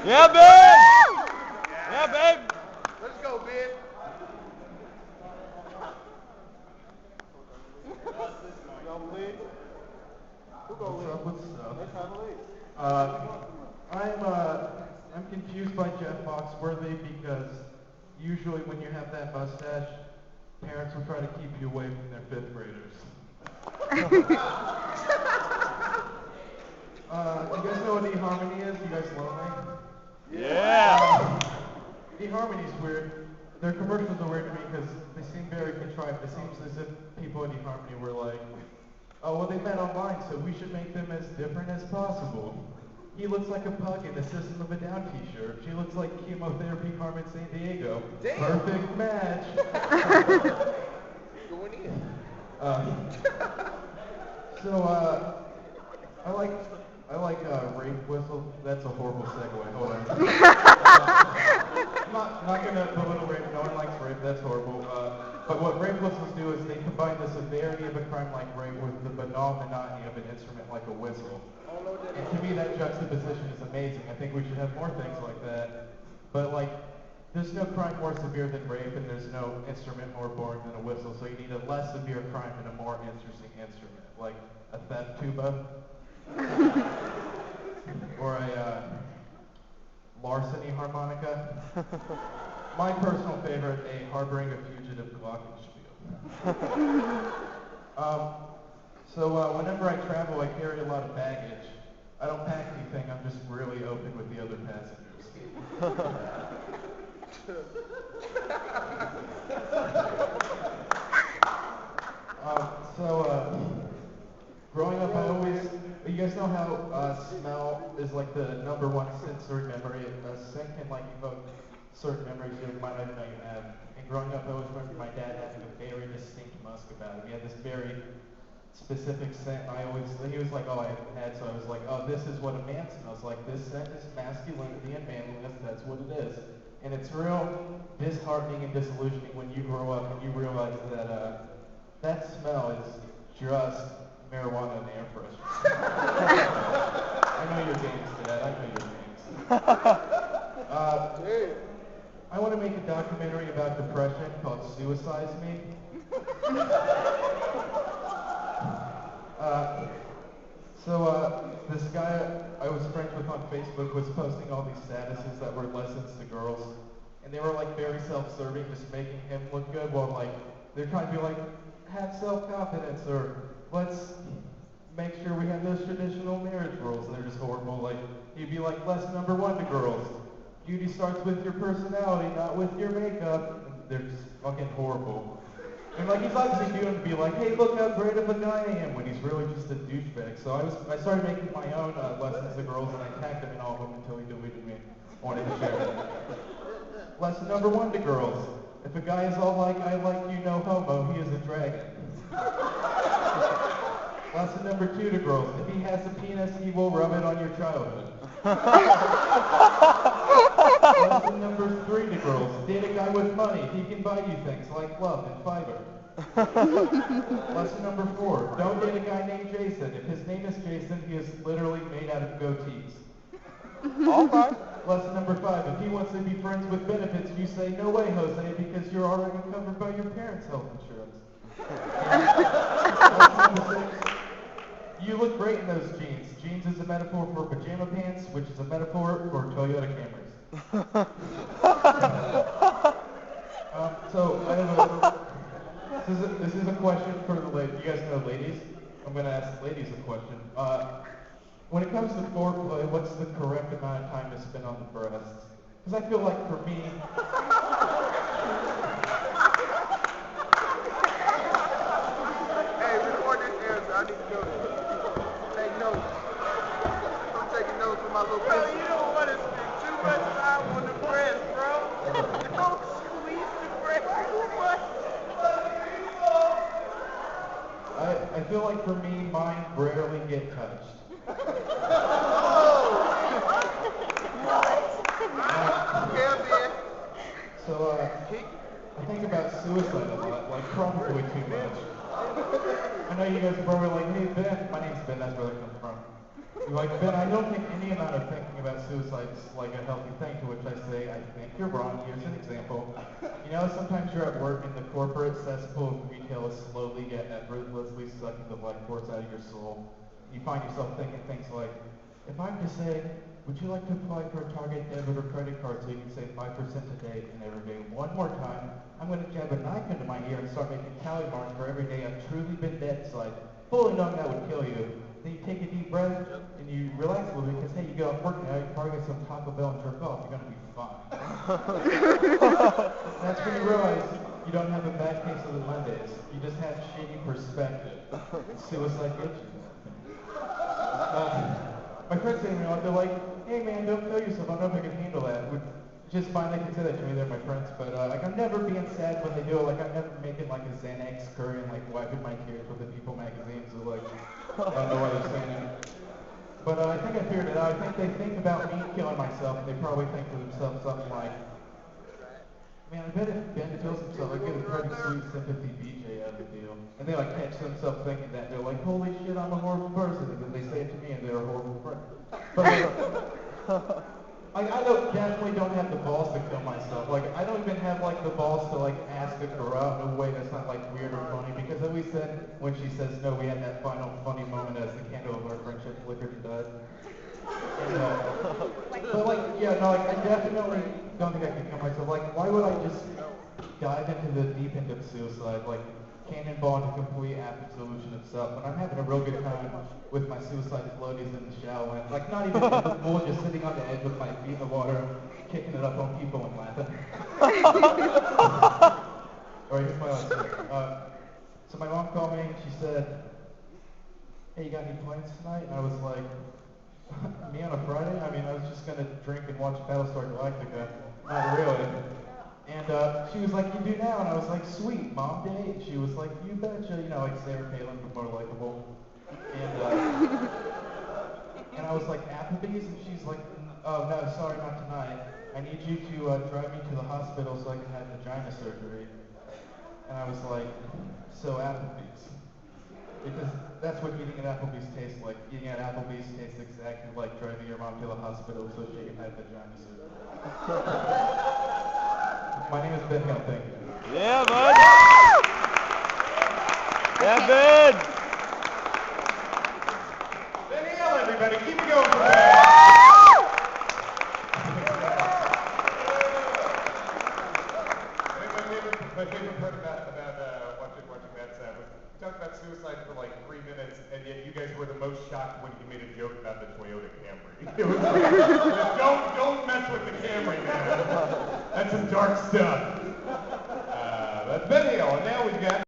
Yeah, babe! Yeah, babe! Let's go, Ben. Y'all lead? Who gonna lead? What's up? Let's have a lead. I'm confused by Jeff Foxworthy because usually when you have that mustache, parents will try to keep you away from their fifth graders. You guys know what eHarmony is? You guys lonely? Yeah! eHarmony's weird. Their commercials are weird to me because they seem very contrived. It seems as if people at eHarmony were like, oh, well, they met online, so we should make them as different as possible. He looks like a pug in a System of a Down t-shirt. She looks like chemotherapy Carmen San Diego. Damn. Perfect match. Going in. So, I like rape whistle. That's a horrible segue. Hold on. Not gonna belittle rape. No one likes rape. That's horrible. But what rape whistles do is they combine the severity of a crime like rape with the banal monotony of an instrument like a whistle. And to me, that juxtaposition is amazing. I think we should have more things like that. But like, there's no crime more severe than rape, and there's no instrument more boring than a whistle. So you need a less severe crime and a more interesting instrument, like a theft tuba, or a larceny harmonica. My personal favorite, a harboring a fugitive glockenspiel. Whenever I travel, I carry a lot of baggage. I don't pack anything. I'm just really open with the other passengers. Growing up, you guys know how smell is like the number one sensory memory. Scent can like evoke certain memories you might not even know you have. And growing up, I always remember my dad having a very distinct musk about him. He had this very specific scent. He was like, oh, I haven't had, so I was like, oh, this is what a man smells like. This scent is masculinity and manliness. That's what it is. And it's real disheartening and disillusioning when you grow up and you realize that that smell is just marijuana and air freshener. I know your games, Dad. I know your games. I want to make a documentary about depression called Suicide Me. This guy I was friends with on Facebook was posting all these statuses that were lessons to girls, and they were like very self-serving, just making him look good, while like they're trying to be like, have self-confidence, or let's make sure we have those traditional marriage rules, and they're just horrible. Like, he'd be like, lesson number one to girls, beauty starts with your personality, not with your makeup, and they're just fucking horrible. And like, he's obviously doing to be like, hey, look how great of a guy I am, when he's really just a douchebag. So I started making my own lessons to girls, and I tagged him in all of them until he deleted me. I wanted to share it. Lesson number one to girls. If a guy is all like, I like you, no homo, he is a dragon. Lesson number two to girls. If he has a penis, he will rub it on your childhood. Lesson number three to girls. Date a guy with money. He can buy you things like love and fiber. Lesson number four. Don't date a guy named Jason. If his name is Jason, he is literally made out of goatees. Okay. Lesson number five. If he wants to be friends with benefits, you say, no way, Jose, because you're already covered by your parents' health insurance. Lesson number six. You look great in those jeans. Jeans is a metaphor for pajama pants, which is a metaphor for Toyota Camrys. This is a question for the ladies. You guys know ladies? I'm going to ask ladies a question. When it comes to foreplay, what's the correct amount of time to spend on the breasts? Because I feel like for me... Hey, record this answer. I need to know this. Take notes. I'm taking notes with my little Bro, pencil. you don't want to spend too much time on the breast, bro. Don't squeeze the breast too much. I feel like for me, mine rarely get touched. I think about suicide a lot, like probably too much. I know you guys are probably like, hey Ben, my name's Ben, that's where that comes from. You're like, Ben, I don't think any amount of thinking about suicide is like a healthy thing, to which I say, I think you're wrong. Here's an example. You know, sometimes you're at work and the corporate cesspool of retail is slowly yet effortlessly sucking the life force out of your soul. You find yourself thinking things like, if I'm to say, would you like to apply for a Target debit or credit card so you can save 5% a day and every day one more time, I'm going to jab a knife into my ear and start making tally marks for every day I've truly been dead inside, fully knowing that would kill you. Then you take a deep breath and you relax a little bit because, hey, you go out work now, you probably get some Taco Bell and jerk off, you're going to be fine. That's when you realize you don't have a bad case of the Mondays. You just have shitty perspective. Suicide gets you. My friends say to me, they're like, hey man, don't kill yourself, I don't know if I can handle that. Just fine, they can say that to me, they're my friends, but like I'm never being sad when they do it, like I'm never making like a Xanax curry and like wiping my tears with the People magazines, or like, I don't know why they're saying it. But I think I figured it out. I think they think about me killing myself, and they probably think to themselves something like, man, I bet if Ben kills himself, I'd get a pretty sweet sympathy BJ out of the deal. And they like catch themselves thinking that. They're like, holy shit, I'm a horrible person. And then they say it to me and they're a horrible friend. But like, I definitely don't have the balls to kill myself. Like, I don't even have like the balls to like ask a girl out in a way that's not like weird or funny. Because at least then, when she says no, we had that final funny moment as the candle of our friendship flickered and died. And, but like, yeah, no, like, I definitely don't think I can kill myself. Like, why would I just dive into the deep end of suicide, like cannonball into complete absolution of self, when I'm having a real good time with my suicide floaties in the shower, and like not even in the pool, just sitting on the edge with my feet in the water, kicking it up on people and laughing. Alright, here's my last story. So my mom called me and she said, hey, you got any plans tonight? And I was like, me on a Friday? I mean, I was just going to drink and watch Battlestar Galactica. Not really. And she was like, you do now? And I was like, sweet, mom day? And she was like, you betcha. You know, like Sarah Palin, but more likable. And I was like, Applebee's? And she's like, oh, no, sorry, not tonight. I need you to drive me to the hospital so I can have vagina surgery. And I was like, so Applebee's. Because that's what eating at Applebee's tastes like. Eating at Applebee's tastes exactly like driving your mom to the hospital so she can have vagina surgery. My name is Ben Hill, thank you. Yeah, bud. Yeah, Ben. Ben Hill, everybody, keep it going for Ben. My favorite part about watching that set was he talked about suicide for like 3 minutes, and yet you guys were the most shocked when he made a joke about the Toyota Camry. It was like, don't mess with the Camry, man. That's some dark stuff.